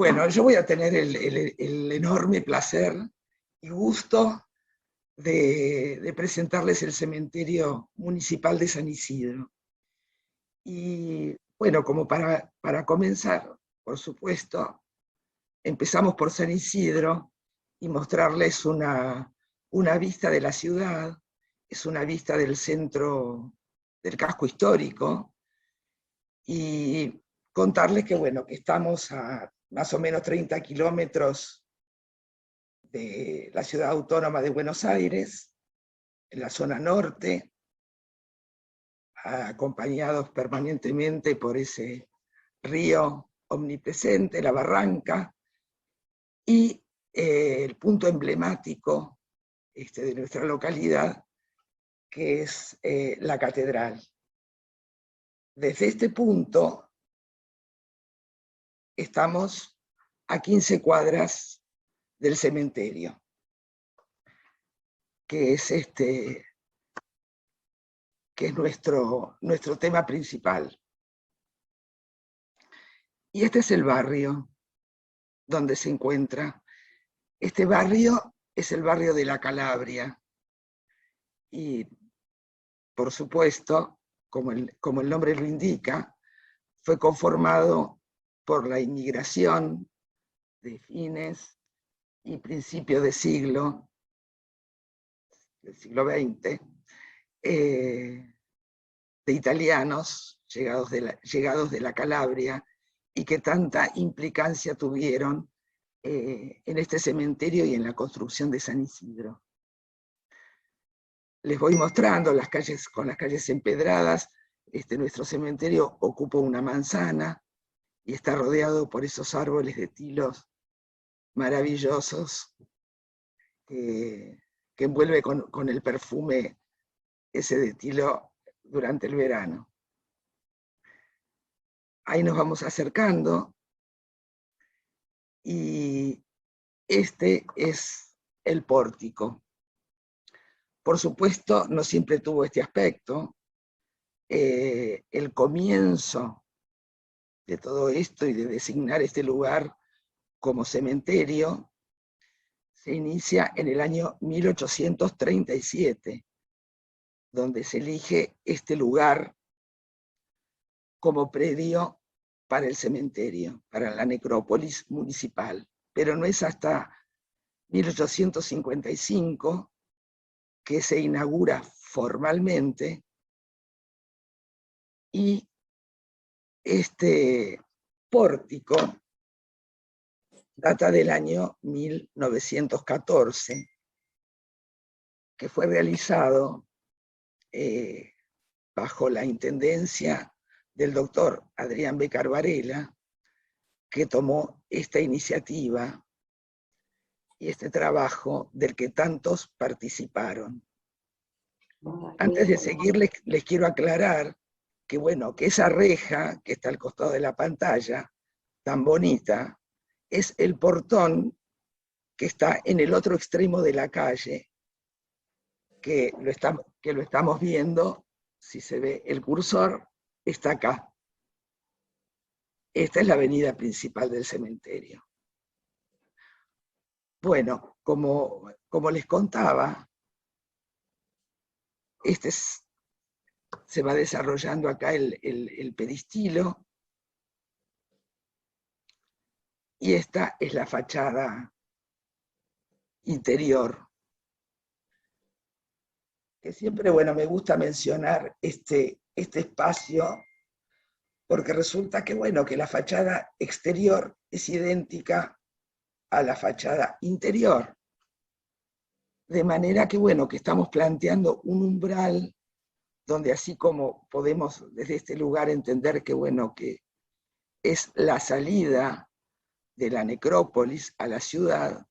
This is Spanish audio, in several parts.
Bueno, yo voy a tener el enorme placer y gusto de presentarles el cementerio municipal de San Isidro. Y bueno, como para comenzar, por supuesto, empezamos por San Isidro y mostrarles una vista de la ciudad. Es una vista del centro del casco histórico, y contarles que, bueno, que estamos a más o menos 30 kilómetros de la ciudad autónoma de Buenos Aires, en la zona norte, acompañados permanentemente por ese río omnipresente, la Barranca, y el punto emblemático de nuestra localidad, que es la catedral. Desde este punto estamos a 15 cuadras del cementerio, que es que es nuestro tema principal. Y este es el barrio donde se encuentra. Este barrio es el barrio de la Calabria, y por supuesto, como el nombre lo indica, fue conformado por la inmigración de fines y principios del siglo XX, de italianos llegados de la Calabria, y que tanta implicancia tuvieron en este cementerio y en la construcción de San Isidro. Les voy mostrando las calles, con las calles empedradas. Nuestro cementerio ocupa una manzana y está rodeado por esos árboles de tilos maravillosos que envuelve con el perfume ese de tilo durante el verano. Ahí nos vamos acercando, y este es el pórtico. Por supuesto, no siempre tuvo este aspecto. El comienzo de todo esto y de designar este lugar como cementerio se inicia en el año 1837, donde se elige este lugar como predio para el cementerio, para la necrópolis municipal. Pero no es hasta 1855 que se inaugura formalmente, y este pórtico data del año 1914, que fue realizado bajo la intendencia del doctor Adrián Bécquer Varela, que tomó esta iniciativa y este trabajo del que tantos participaron. Antes de seguir, les quiero aclarar que, bueno, que esa reja que está al costado de la pantalla, tan bonita, es el portón que está en el otro extremo de la calle, que lo estamos viendo. Si se ve el cursor, está acá. Esta es la avenida principal del cementerio. Bueno, como les contaba, se va desarrollando acá el peristilo, y esta es la fachada interior, que siempre, bueno, me gusta mencionar este espacio, porque resulta que, bueno, que la fachada exterior es idéntica a la fachada interior, de manera que, bueno, que estamos planteando un umbral donde, así como podemos desde este lugar entender que, bueno, que es la salida de la necrópolis a la ciudad,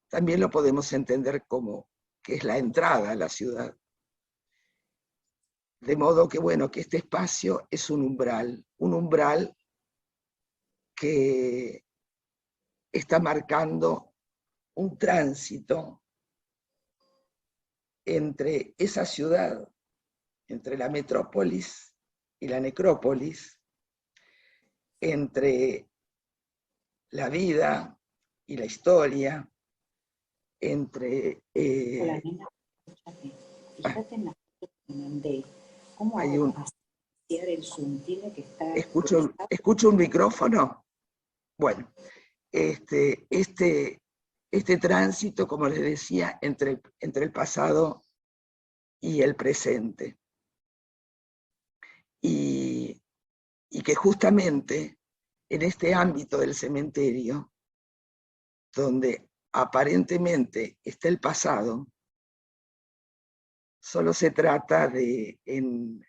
también lo podemos entender como que es la entrada a la ciudad. De modo que, bueno, que este espacio es un umbral que está marcando un tránsito entre esa ciudad, entre la metrópolis y la necrópolis, entre la vida y la historia, entre... Hola, nena, escúchame. Fíjate en la foto que te mandé. ¿Cómo hay hago un, para silenciar el Zoom? Tiene que estar escucho, cruzado. ¿escucho un micrófono? Bueno, este, este, este tránsito, como les decía, entre el pasado y el presente. Y que justamente en este ámbito del cementerio, donde aparentemente está el pasado, solo se trata de, en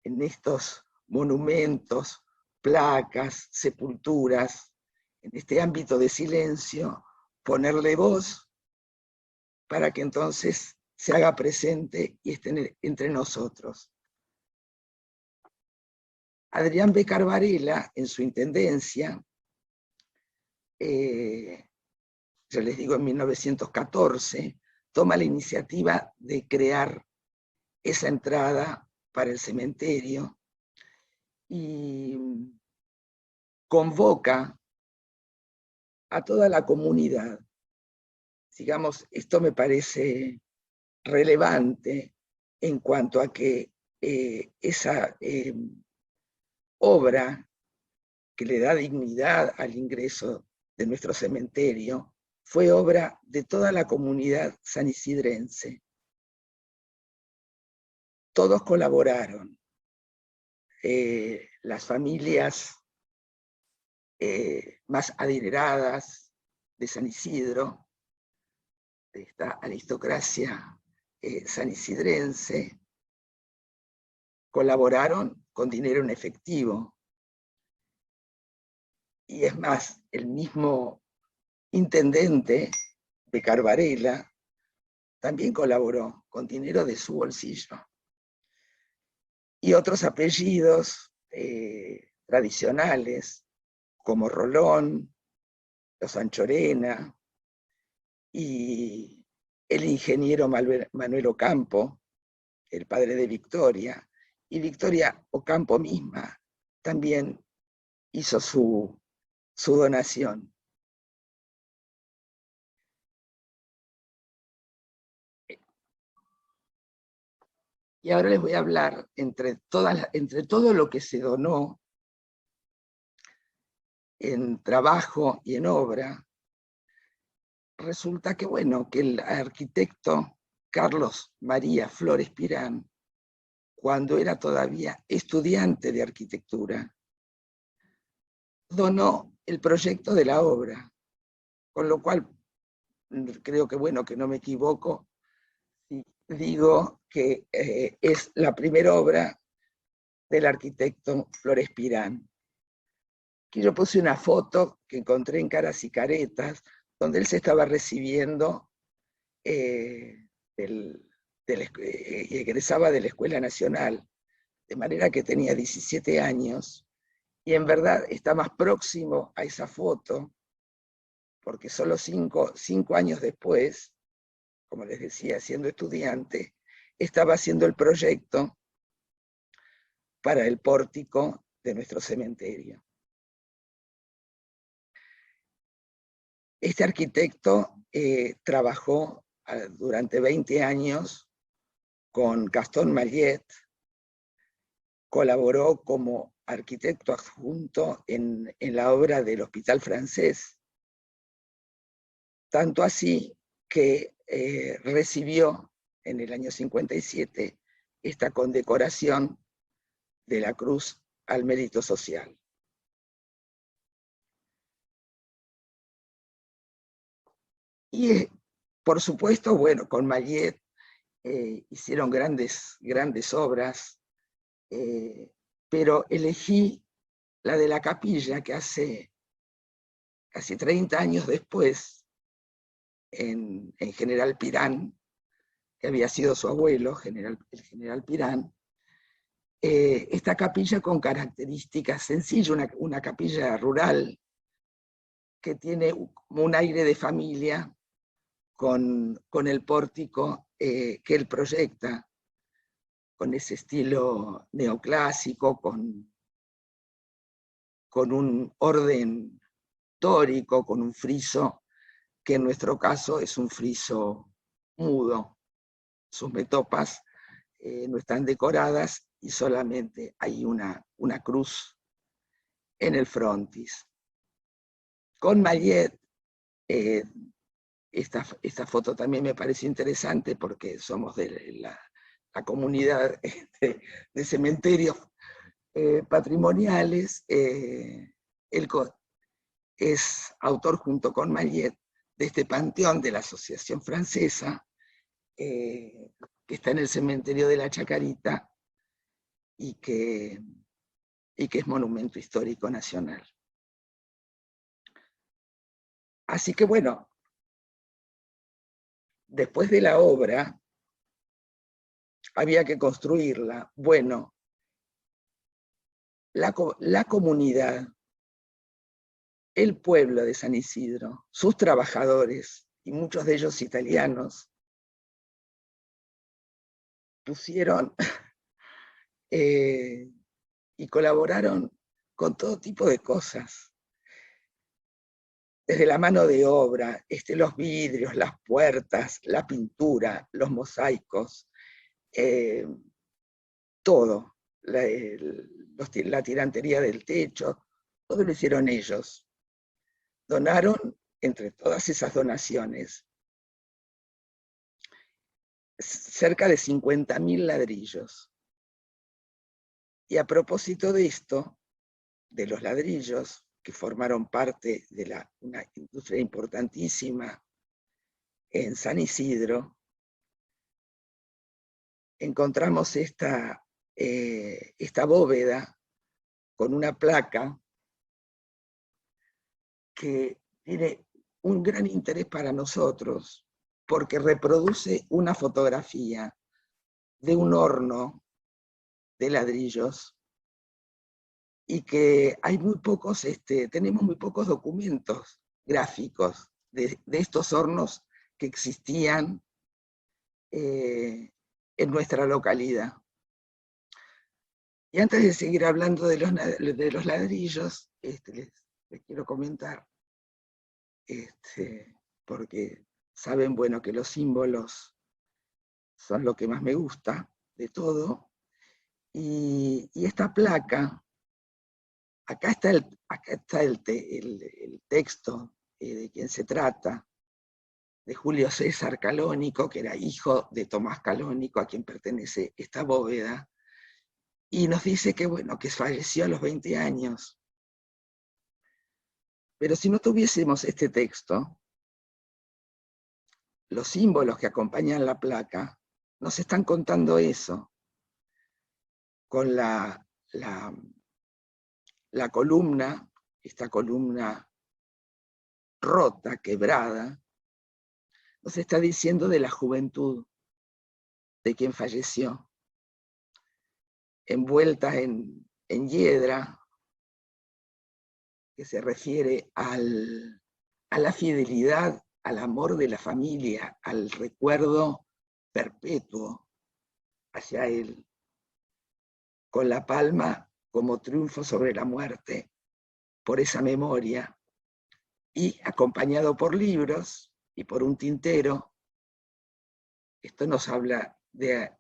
estos monumentos, placas, sepulturas, en este ámbito de silencio, ponerle voz para que entonces se haga presente y esté entre nosotros. Adrián Bécquer Varela, en su intendencia, yo les digo en 1914, toma la iniciativa de crear esa entrada para el cementerio y convoca a toda la comunidad. Digamos, esto me parece relevante en cuanto a que esa obra que le da dignidad al ingreso de nuestro cementerio fue obra de toda la comunidad sanisidrense. Todos colaboraron. Las familias más adineradas de San Isidro, de esta aristocracia sanisidrense, colaboraron con dinero en efectivo. Y es más, el mismo intendente Bécquer Varela también colaboró con dinero de su bolsillo. Y otros apellidos tradicionales, como Rolón, los Anchorena, y el ingeniero Manuel Ocampo, el padre de Victoria, y Victoria Ocampo misma también hizo su donación. Y ahora les voy a hablar entre todo lo que se donó en trabajo y en obra. Resulta que, bueno, que el arquitecto Carlos María Flores Pirán, cuando era todavía estudiante de arquitectura, donó el proyecto de la obra, con lo cual creo que, bueno, que no me equivoco si digo que es la primera obra del arquitecto Flores Pirán. Aquí yo puse una foto que encontré en Caras y Caretas, donde él se estaba recibiendo y egresaba de la Escuela Nacional, de manera que tenía 17 años, y en verdad está más próximo a esa foto, porque solo 5 años después, como les decía, siendo estudiante, estaba haciendo el proyecto para el pórtico de nuestro cementerio. Este arquitecto trabajó durante 20 años con Gaston Mariet, colaboró como arquitecto adjunto en la obra del Hospital Francés, tanto así que recibió en el año 57 esta condecoración de la Cruz al Mérito Social. Y por supuesto, bueno, con Mariet hicieron grandes obras, pero elegí la de la capilla que hace casi 30 años después, en General Pirán, que había sido su abuelo, el general Pirán, esta capilla con características sencillas, una capilla rural que tiene como un aire de familia con el pórtico que él proyecta, con ese estilo neoclásico, con un orden histórico, con un friso que en nuestro caso es un friso mudo. Sus metopas no están decoradas y solamente hay una cruz en el frontis. Con Mayet, esta foto también me parece interesante porque somos de la comunidad de cementerios patrimoniales. Él es autor junto con Mayet de este panteón de la Asociación Francesa, que está en el cementerio de la Chacarita y que es monumento histórico nacional. Así que bueno, después de la obra había que construirla. Bueno, la comunidad, el pueblo de San Isidro, sus trabajadores, y muchos de ellos italianos, pusieron y colaboraron con todo tipo de cosas. Desde la mano de obra, los vidrios, las puertas, la pintura, los mosaicos, todo, la tirantería del techo, todo lo hicieron ellos. Donaron, entre todas esas donaciones, cerca de 50.000 ladrillos. Y a propósito de esto, de los ladrillos, que formaron parte de una industria importantísima en San Isidro, encontramos esta bóveda con una placa que tiene un gran interés para nosotros, porque reproduce una fotografía de un horno de ladrillos y que hay muy pocos, tenemos muy pocos documentos gráficos de estos hornos que existían en nuestra localidad. Y antes de seguir hablando de los ladrillos, les quiero comentar, porque saben, bueno, que los símbolos son lo que más me gusta de todo. Y esta placa, acá está el texto de quien se trata, de Julio César Calónico, que era hijo de Tomás Calónico, a quien pertenece esta bóveda, y nos dice que, bueno, que falleció a los 20 años. Pero si no tuviésemos este texto, los símbolos que acompañan la placa nos están contando eso, con la columna, esta columna rota, quebrada, nos está diciendo de la juventud de quien falleció, envuelta en hiedra, que se refiere a la fidelidad, al amor de la familia, al recuerdo perpetuo hacia él, con la palma como triunfo sobre la muerte, por esa memoria, y acompañado por libros y por un tintero. Esto nos habla de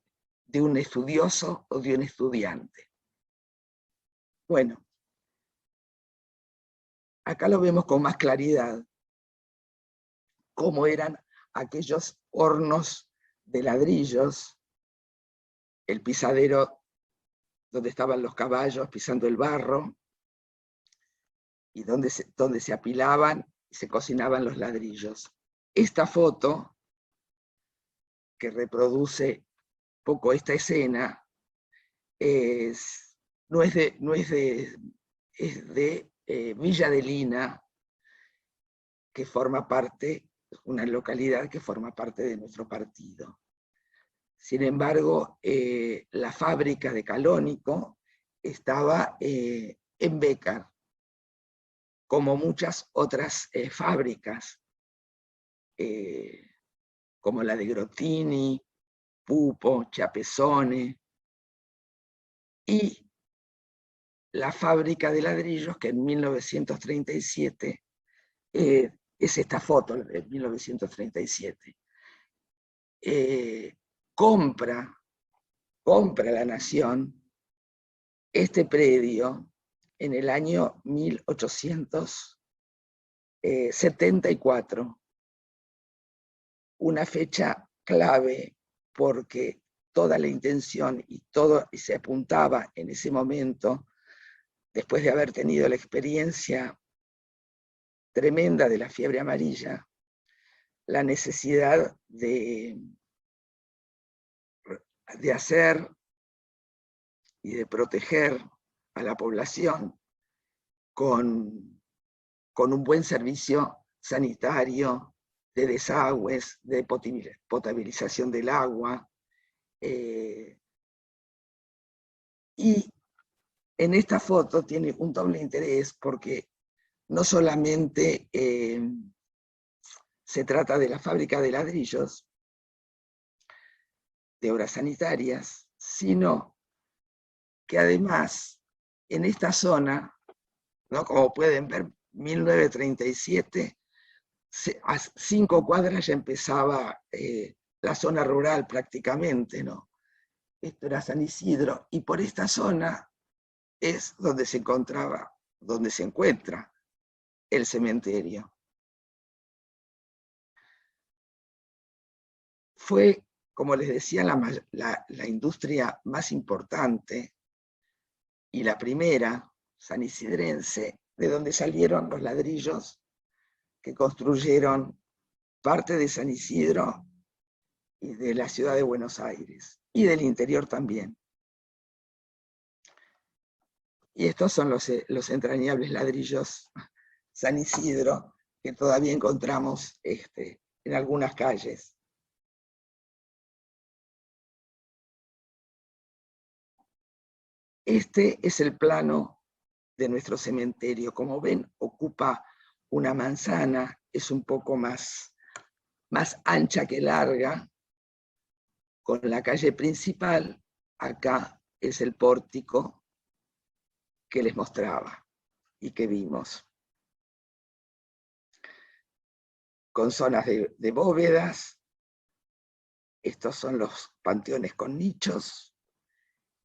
un estudioso o de un estudiante. Bueno, acá lo vemos con más claridad, cómo eran aquellos hornos de ladrillos, el pisadero donde estaban los caballos pisando el barro, y donde se apilaban y se cocinaban los ladrillos. Esta foto, que reproduce poco esta escena, es de Villa de Lina, que forma parte, una localidad que forma parte de nuestro partido. Sin embargo, la fábrica de Calónico estaba en Bécar, como muchas otras fábricas, como la de Grottini, Pupo, Chapesone, y la fábrica de ladrillos que en 1937 es esta foto de 1937. Compra la Nación este predio en el año 1874, una fecha clave porque toda la intención y todo se apuntaba en ese momento, después de haber tenido la experiencia tremenda de la fiebre amarilla, la necesidad de hacer y de proteger a la población con un buen servicio sanitario, de desagües, de potabilización del agua. Y en esta foto tiene un doble interés porque no solamente se trata de la fábrica de ladrillos, de obras sanitarias, sino que además en esta zona, ¿no? Como pueden ver, 1937, a 5 cuadras ya empezaba la zona rural prácticamente, ¿no? Esto era San Isidro, y por esta zona es donde se encuentra el cementerio. Fue, como les decía, la industria más importante y la primera sanisidrense, de donde salieron los ladrillos que construyeron parte de San Isidro y de la ciudad de Buenos Aires, y del interior también. Y estos son los entrañables ladrillos San Isidro que todavía encontramos en algunas calles. Este es el plano de nuestro cementerio. Como ven, ocupa una manzana, es un poco más ancha que larga, con la calle principal. Acá es el pórtico que les mostraba y que vimos, con zonas de bóvedas. Estos son los panteones con nichos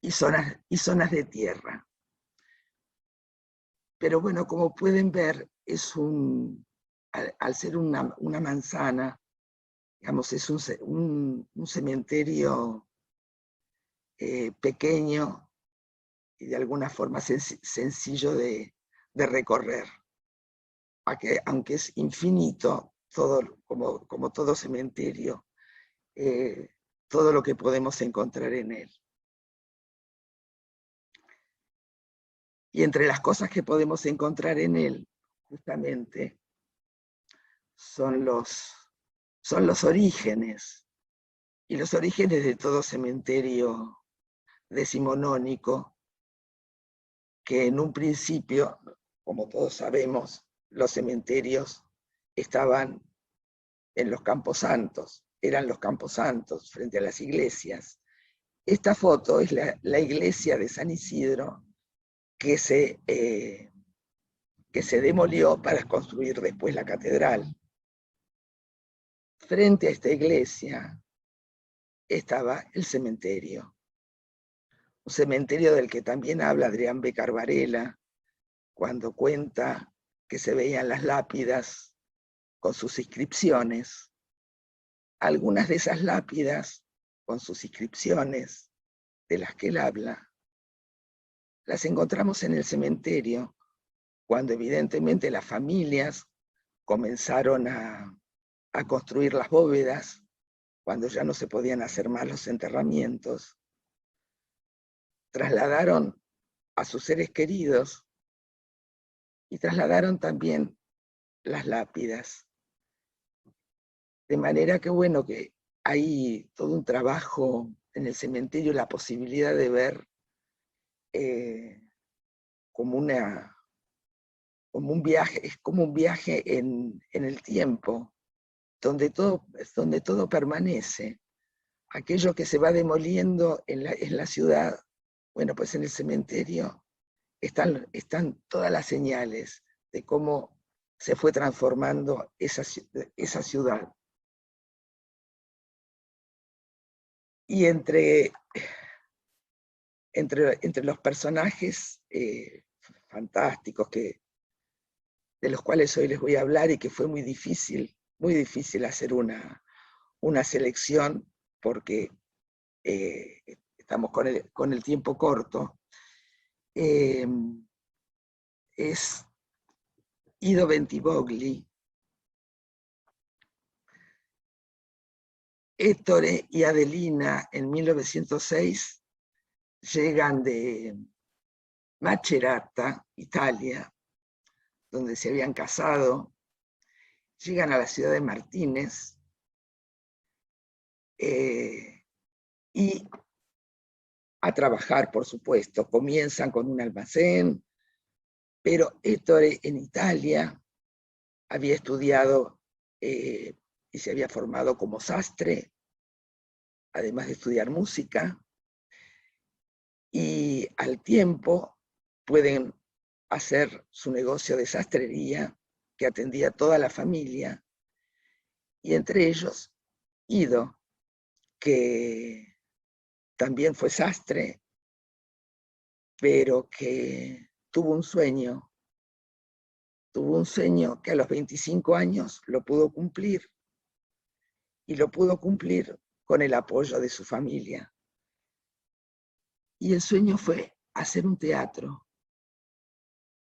y zonas de tierra. Pero bueno, como pueden ver, al ser una manzana, digamos, es un cementerio pequeño y de alguna forma sencillo de recorrer. Aunque es infinito, como todo cementerio, todo lo que podemos encontrar en él. Y entre las cosas que podemos encontrar en él, justamente, son los orígenes, y los orígenes de todo cementerio decimonónico, que en un principio, como todos sabemos, los cementerios estaban en los camposantos, eran los camposantos frente a las iglesias. Esta foto es la iglesia de San Isidro que se demolió para construir después la catedral. Frente a esta iglesia estaba el cementerio, un cementerio del que también habla Adrián B. Carvarela cuando cuenta que se veían las lápidas con sus inscripciones. Algunas de esas lápidas con sus inscripciones de las que él habla, las encontramos en el cementerio cuando evidentemente las familias comenzaron a construir las bóvedas, cuando ya no se podían hacer más los enterramientos. Trasladaron a sus seres queridos y trasladaron también las lápidas. De manera que bueno, que hay todo un trabajo en el cementerio, la posibilidad de ver como un viaje, es como un viaje en el tiempo, donde todo permanece. Aquello que se va demoliendo en la ciudad, bueno, pues en el cementerio están todas las señales de cómo se fue transformando esa ciudad. Y entre los personajes fantásticos de los cuales hoy les voy a hablar, y que fue muy difícil hacer una selección, porque estamos con el tiempo corto, es Ido Bentivogli, Ettore y Adelina en 1906 llegan de Macerata, Italia, donde se habían casado, llegan a la ciudad de Martínez y a trabajar, por supuesto. Comienzan con un almacén, pero Ettore en Italia había estudiado y se había formado como sastre, además de estudiar música, y al tiempo pueden hacer su negocio de sastrería que atendía a toda la familia, y entre ellos Ido, que también fue sastre, pero que tuvo un sueño que a los 25 años lo pudo cumplir, y lo pudo cumplir con el apoyo de su familia. Y el sueño fue hacer un teatro,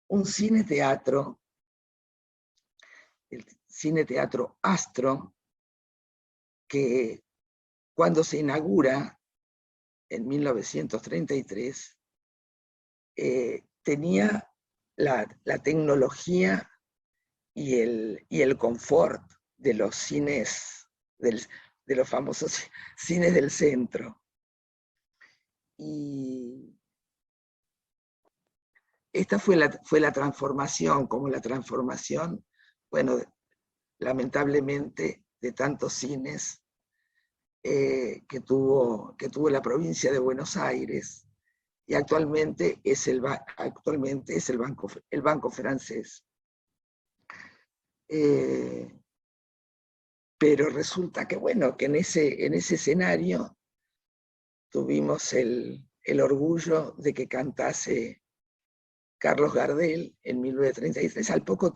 un cine-teatro, el cine-teatro Astro, que cuando se inaugura en 1933, tenía la tecnología y el confort de los cines, de los famosos cines del centro. Y esta fue la transformación, como la transformación, bueno, lamentablemente, de tantos cines que tuvo la provincia de Buenos Aires, y actualmente es el Banco Francés. Pero resulta que, bueno, que en ese escenario tuvimos el orgullo de que cantase Carlos Gardel en 1933,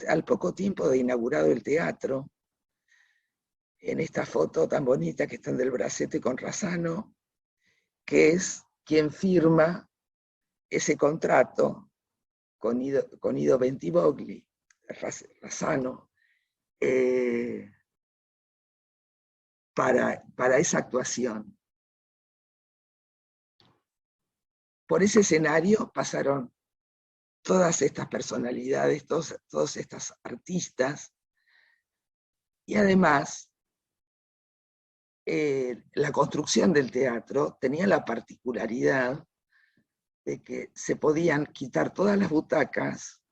al poco tiempo de inaugurado el teatro, en esta foto tan bonita que están del bracete con Razzano, que es quien firma ese contrato con Ido Bentivogli, Razzano, para esa actuación. Por ese escenario pasaron todas estas personalidades, todos estos artistas, y además la construcción del teatro tenía la particularidad de que se podían quitar todas las butacas,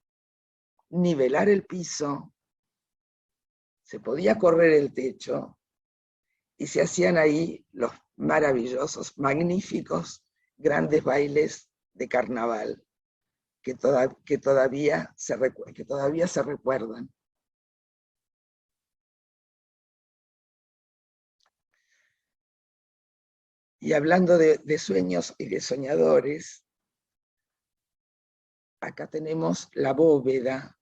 nivelar el piso, se podía correr el techo, y se hacían ahí los maravillosos, magníficos, grandes bailes de carnaval que todavía se recuerdan. Y hablando de sueños y de soñadores, acá tenemos La bóveda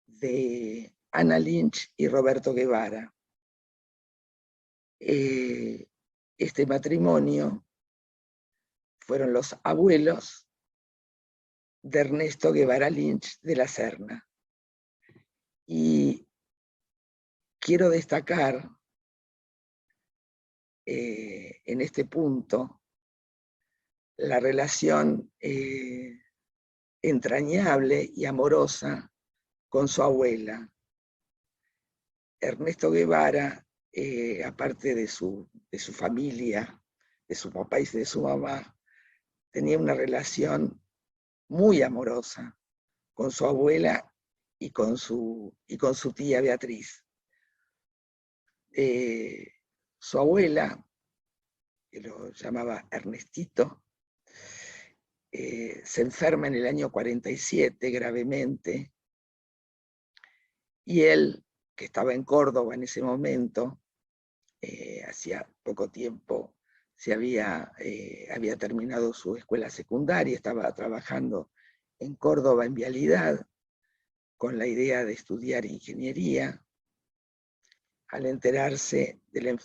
de Ana Lynch y Roberto Guevara. Este matrimonio fueron los abuelos de Ernesto Guevara Lynch de la Serna. Y quiero destacar en este punto la relación entrañable y amorosa con su abuela. Ernesto Guevara, aparte de su familia, de su papá y de su mamá, tenía una relación muy amorosa con su abuela y con su tía Beatriz. Su abuela, que lo llamaba Ernestito, se enferma en el año 47 gravemente, Y él, que estaba en Córdoba en ese momento, hacía poco tiempo había terminado su escuela secundaria, estaba trabajando en Córdoba en Vialidad, con la idea de estudiar ingeniería. Al enterarse de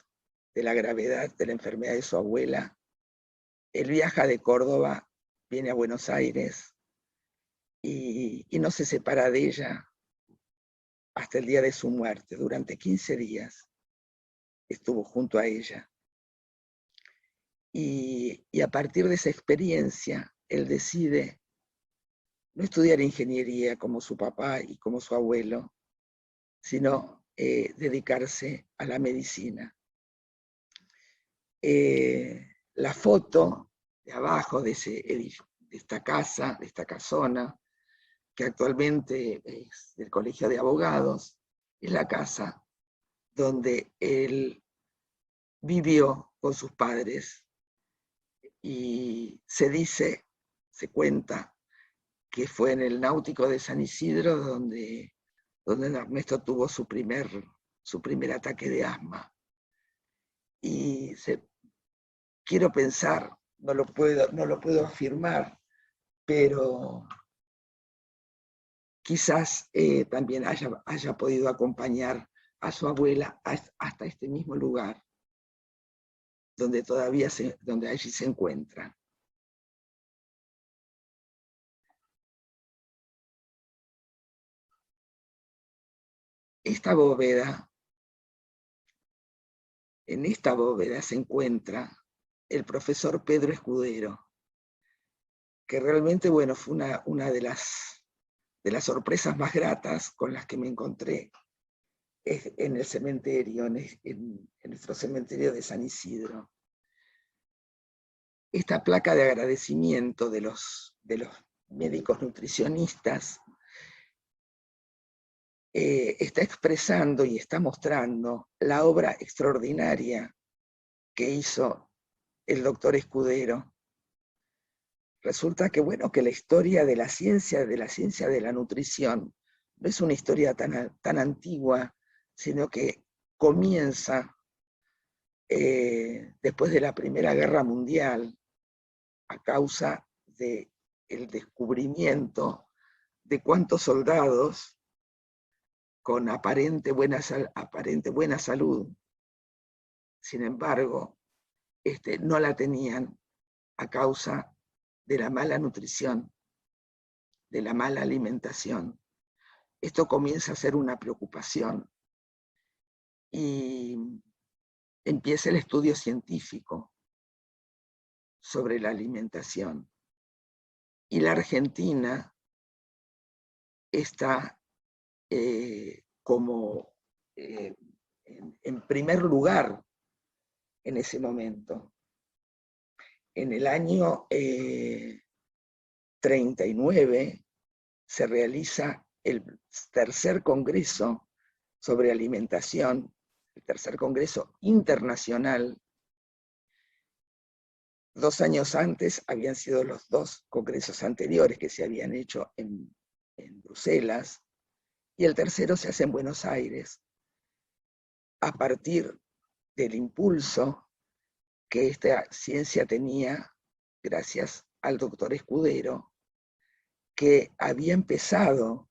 la gravedad de la enfermedad de su abuela, él viaja de Córdoba, viene a Buenos Aires y no se separa de ella hasta el día de su muerte. Durante 15 días estuvo junto a ella. Y a partir de esa experiencia, él decide no estudiar ingeniería como su papá y como su abuelo, sino dedicarse a la medicina. La foto de abajo de esta casa, de esta casona, que actualmente es del Colegio de Abogados, es la casa donde él vivió con sus padres, y se cuenta, que fue en el Náutico de San Isidro donde Ernesto tuvo su primer ataque de asma. Y quiero pensar, no lo puedo afirmar, pero quizás también haya podido acompañar a su abuela hasta este mismo lugar, donde donde allí se encuentra. En esta bóveda se encuentra el profesor Pedro Escudero, que realmente, bueno, fue una de las sorpresas más gratas con las que me encontré en el cementerio, en nuestro cementerio de San Isidro. Esta placa de agradecimiento de los médicos nutricionistas está expresando y está mostrando la obra extraordinaria que hizo el doctor Escudero. Resulta que, bueno, que la historia de la ciencia de la nutrición no es una historia tan antigua, sino que comienza después de la Primera Guerra Mundial, a causa del descubrimiento de cuántos soldados con aparente buena salud, sin embargo, no la tenían a causa de la mala nutrición, de la mala alimentación. Esto comienza a ser una preocupación y empieza el estudio científico sobre la alimentación. Y la Argentina está como en primer lugar en ese momento. En el año 39 se realiza el tercer congreso sobre alimentación, el tercer congreso internacional. 2 años antes habían sido los 2 congresos anteriores que se habían hecho en Bruselas, y el tercero se hace en Buenos Aires, a partir del impulso que esta ciencia tenía gracias al doctor Escudero, que había empezado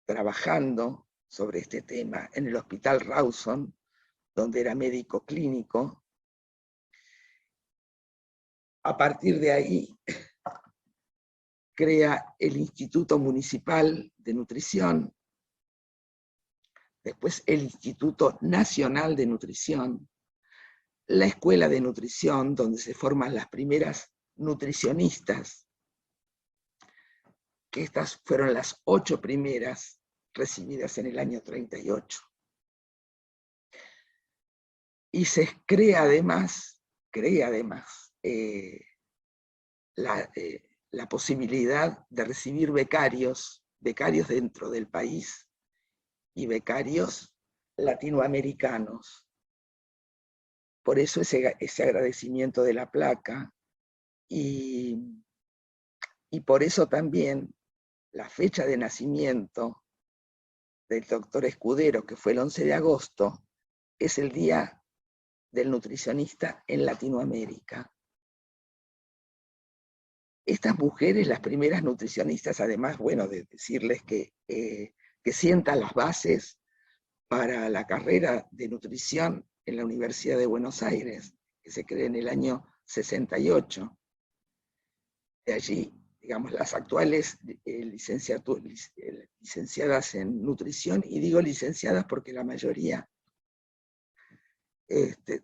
trabajando sobre este tema en el Hospital Rawson, donde era médico clínico. A partir de ahí crea el Instituto Municipal de Nutrición, después el Instituto Nacional de Nutrición, la Escuela de Nutrición, donde se forman las primeras nutricionistas, que estas fueron las 8 primeras recibidas en el año 38. Y se crea además la posibilidad de recibir becarios dentro del país y becarios latinoamericanos. Por eso ese agradecimiento de la placa, y por eso también la fecha de nacimiento del doctor Escudero, que fue el 11 de agosto, es el Día del Nutricionista en Latinoamérica. Estas mujeres, las primeras nutricionistas, además, bueno, de decirles que sientan las bases para la carrera de nutrición en la Universidad de Buenos Aires, que se creó en el año 68. De allí, digamos, las actuales licenciadas en nutrición, y digo licenciadas porque la mayoría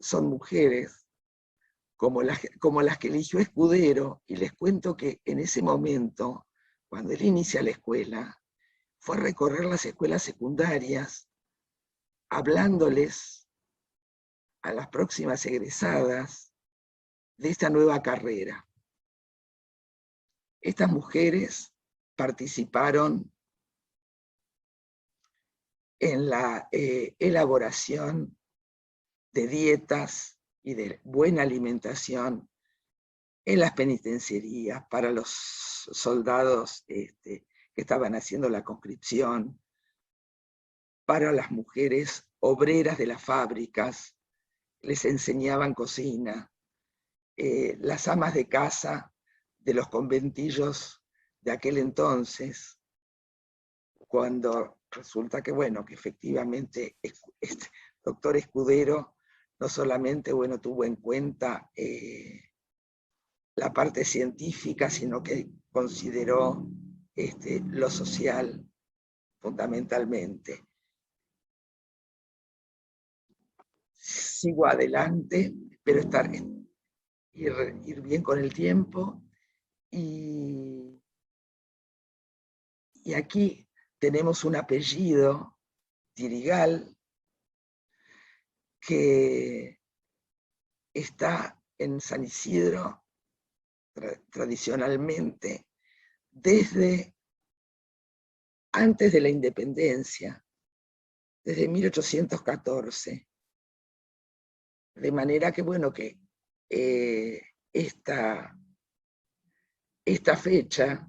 son mujeres, como las que eligió Escudero, y les cuento que en ese momento, cuando él inicia la escuela, fue a recorrer las escuelas secundarias, hablándoles a las próximas egresadas de esta nueva carrera. Estas mujeres participaron en la elaboración de dietas y de buena alimentación en las penitenciarías para los soldados que estaban haciendo la conscripción, para las mujeres obreras de las fábricas, les enseñaban cocina, las amas de casa de los conventillos de aquel entonces, cuando resulta que, bueno, que efectivamente este doctor Escudero no solamente, bueno, tuvo en cuenta la parte científica, sino que consideró lo social fundamentalmente. Sigo adelante, espero ir bien con el tiempo, y aquí tenemos un apellido, Tirigal, que está en San Isidro tradicionalmente desde antes de la independencia, desde 1814. De manera que, bueno, que esta fecha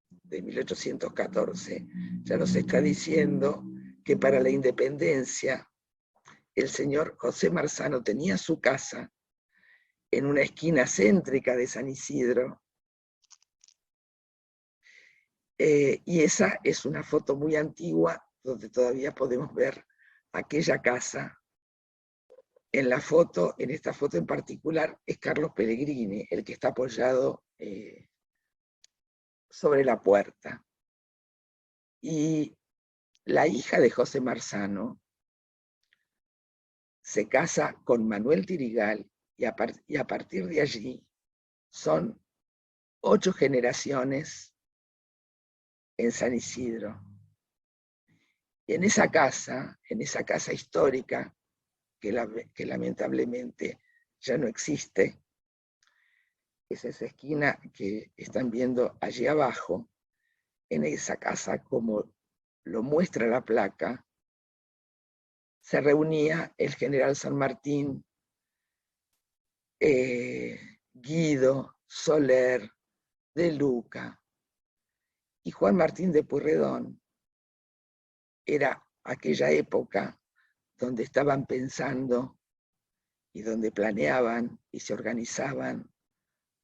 de 1814 ya nos está diciendo que para la independencia el señor José Marzano tenía su casa en una esquina céntrica de San Isidro, y esa es una foto muy antigua donde todavía podemos ver aquella casa. En esta foto en particular, es Carlos Pellegrini, el que está apoyado sobre la puerta. Y la hija de José Marzano se casa con Manuel Tirigal, y a partir de allí son 8 generaciones en San Isidro. Y en esa casa histórica, que lamentablemente ya no existe, es esa esquina que están viendo allí abajo. En esa casa, como lo muestra la placa, se reunía el general San Martín, Guido, Soler, De Luca y Juan Martín de Pueyrredón. Era aquella época donde estaban pensando y donde planeaban y se organizaban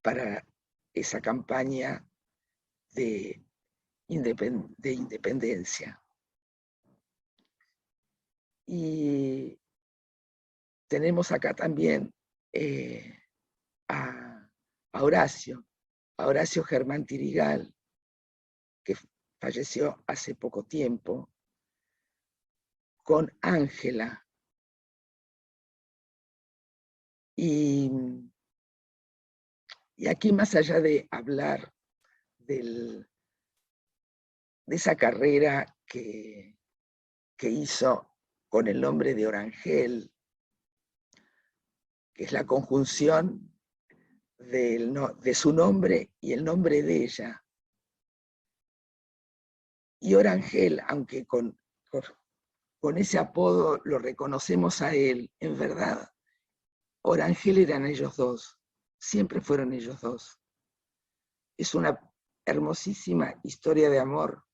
para esa campaña de independencia. Y tenemos acá también a Horacio Germán Tirigal, que falleció hace poco tiempo, con Ángela. Y aquí, más allá de hablar de esa carrera que hizo con el nombre de Orangel, que es la conjunción de su nombre y el nombre de ella. Y Orangel, aunque con ese apodo lo reconocemos a él, en verdad, Orangel eran ellos dos, siempre fueron ellos dos. Es una hermosísima historia de amor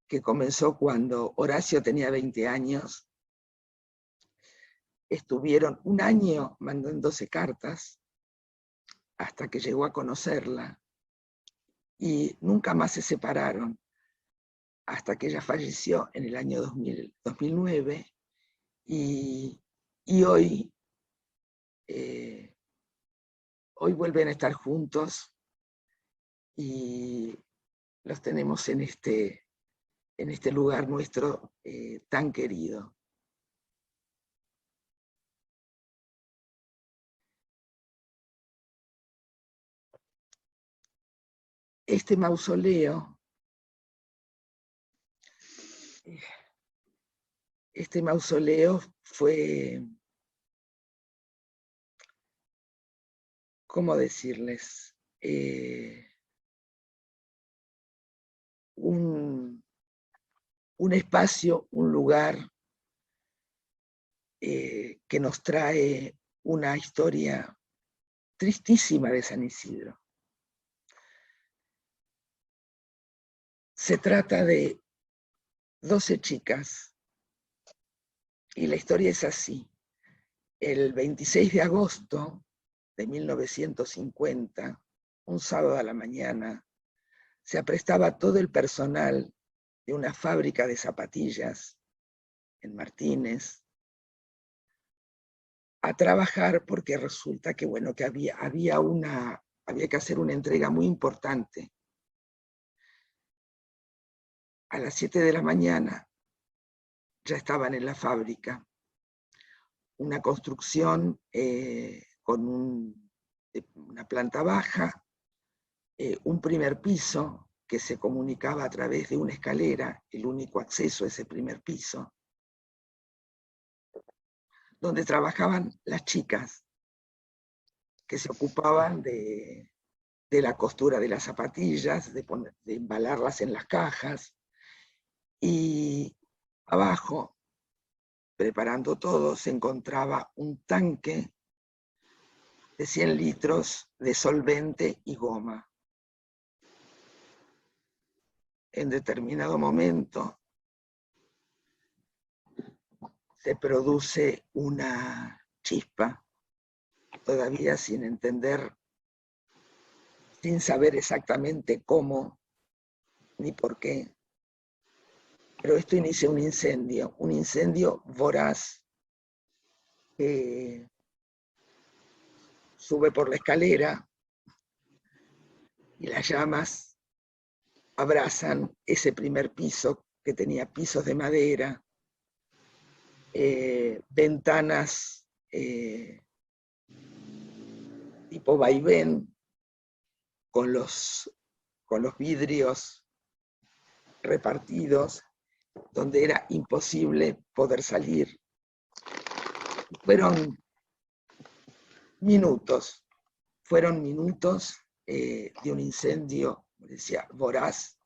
que comenzó cuando Horacio tenía 20 años. Estuvieron un año mandándose cartas hasta que llegó a conocerla y nunca más se separaron hasta que ella falleció en el año 2009 y hoy, hoy vuelven a estar juntos y los tenemos en este lugar nuestro tan querido. Este mausoleo fue, ¿cómo decirles? Un espacio, un lugar que nos trae una historia tristísima de San Isidro. Se trata de 12 chicas y la historia es así. El 26 de agosto de 1950, un sábado a la mañana, se aprestaba todo el personal de una fábrica de zapatillas en Martínez a trabajar porque resulta que, bueno, que había que hacer una entrega muy importante. A las 7 de la mañana ya estaban en la fábrica. Una construcción con una planta baja, un primer piso que se comunicaba a través de una escalera, el único acceso a ese primer piso, donde trabajaban las chicas que se ocupaban de la costura de las zapatillas, de embalarlas en las cajas, y abajo, preparando todo, se encontraba un tanque de 100 litros de solvente y goma. En determinado momento se produce una chispa, todavía sin entender, sin saber exactamente cómo ni por qué, pero esto inicia un incendio voraz que sube por la escalera y las llamas abrazan ese primer piso que tenía pisos de madera, ventanas tipo vaivén con los vidrios repartidos, donde era imposible poder salir. Fueron minutos de un incendio, como decía, voraz,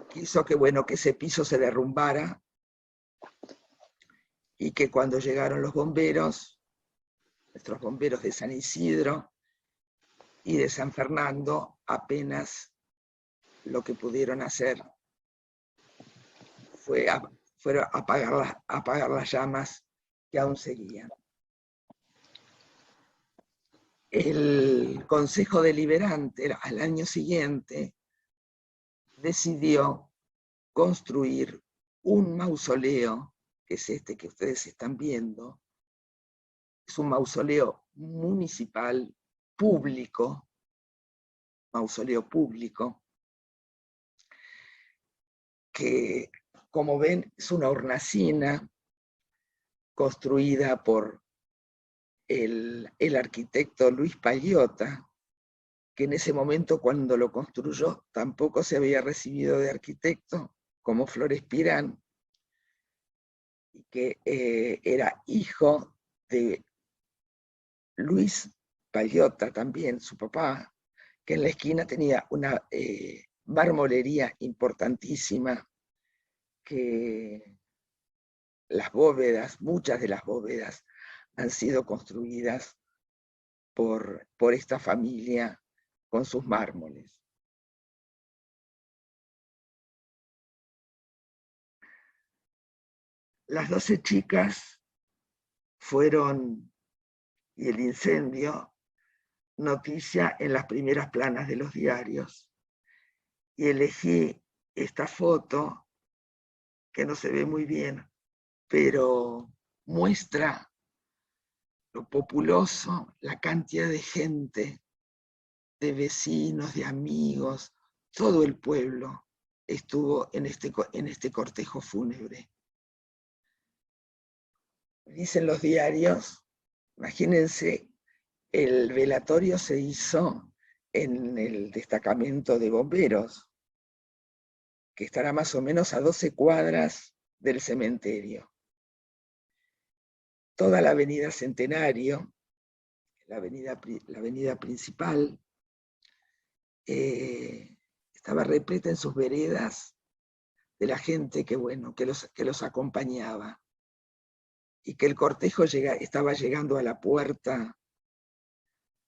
que hizo que, bueno, que ese piso se derrumbara y que cuando llegaron los bomberos, nuestros bomberos de San Isidro y de San Fernando, apenas lo que pudieron hacer fue apagar las llamas que aún seguían. El Consejo Deliberante al año siguiente decidió construir un mausoleo, que es este que ustedes están viendo. Es un mausoleo municipal, público, que, como ven, es una hornacina construida por el arquitecto Luis Pagliota, que en ese momento, cuando lo construyó, tampoco se había recibido de arquitecto, como Flores Pirán, y que era hijo de Luis Pagliota, también su papá, que en la esquina tenía una marmolería importantísima, que las bóvedas, muchas de las bóvedas, han sido construidas por esta familia con sus mármoles. Las 12 chicas fueron, y el incendio, noticia en las primeras planas de los diarios. Y elegí esta foto, que no se ve muy bien, pero muestra lo populoso, la cantidad de gente, de vecinos, de amigos, todo el pueblo estuvo en este cortejo fúnebre. Dicen los diarios, imagínense, el velatorio se hizo en el destacamento de bomberos, que estará más o menos a 12 cuadras del cementerio. Toda la avenida Centenario, la avenida principal, estaba repleta en sus veredas de la gente que los acompañaba, y que el cortejo estaba llegando a la puerta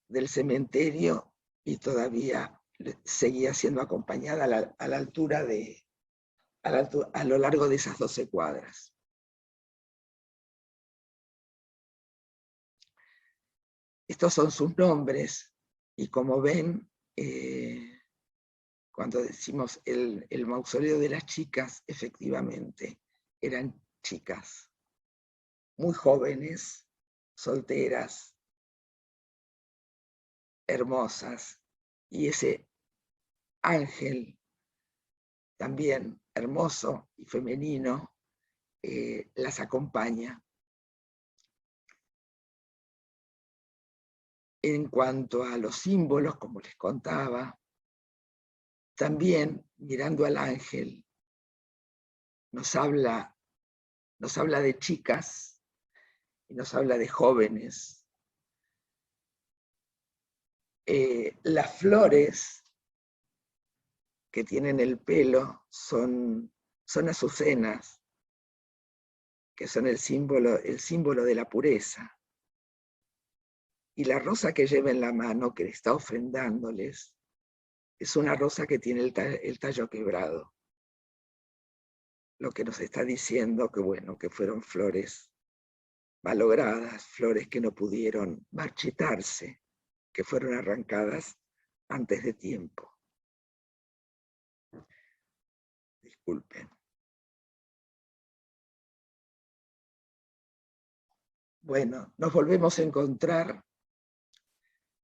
del cementerio y todavía seguía siendo acompañada a lo largo de esas 12 cuadras. Estos son sus nombres, y como ven, cuando decimos el mausoleo de las chicas, efectivamente, eran chicas muy jóvenes, solteras, hermosas, y ese ángel también hermoso y femenino las acompaña. En cuanto a los símbolos, como les contaba, también mirando al ángel nos habla de chicas y nos habla de jóvenes. Las flores que tienen el pelo son azucenas, que son el símbolo de la pureza. Y la rosa que lleva en la mano, que le está ofrendándoles, es una rosa que tiene el tallo quebrado. Lo que nos está diciendo que fueron flores malogradas, flores que no pudieron marchitarse, que fueron arrancadas antes de tiempo. Disculpen. Bueno, nos volvemos a encontrar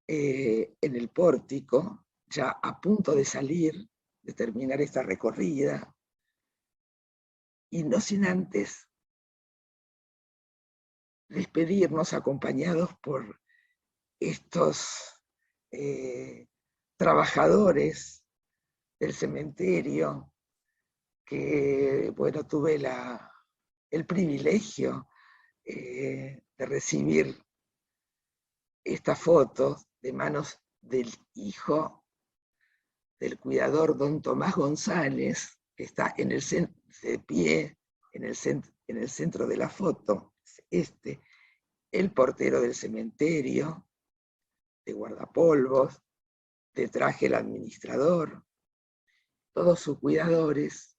en el pórtico, ya a punto de salir, de terminar esta recorrida, y no sin antes despedirnos acompañados por estos trabajadores del cementerio, que, tuve el privilegio de recibir estas fotos de manos del hijo del cuidador don Tomás González, que está de pie en el centro de la foto, el portero del cementerio, de guardapolvos, de traje el administrador, todos sus cuidadores,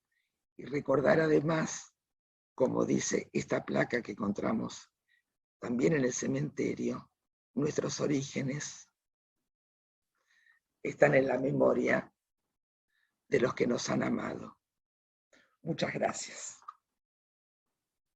y recordar además, como dice esta placa que encontramos también en el cementerio, nuestros orígenes están en la memoria de los que nos han amado. Muchas gracias.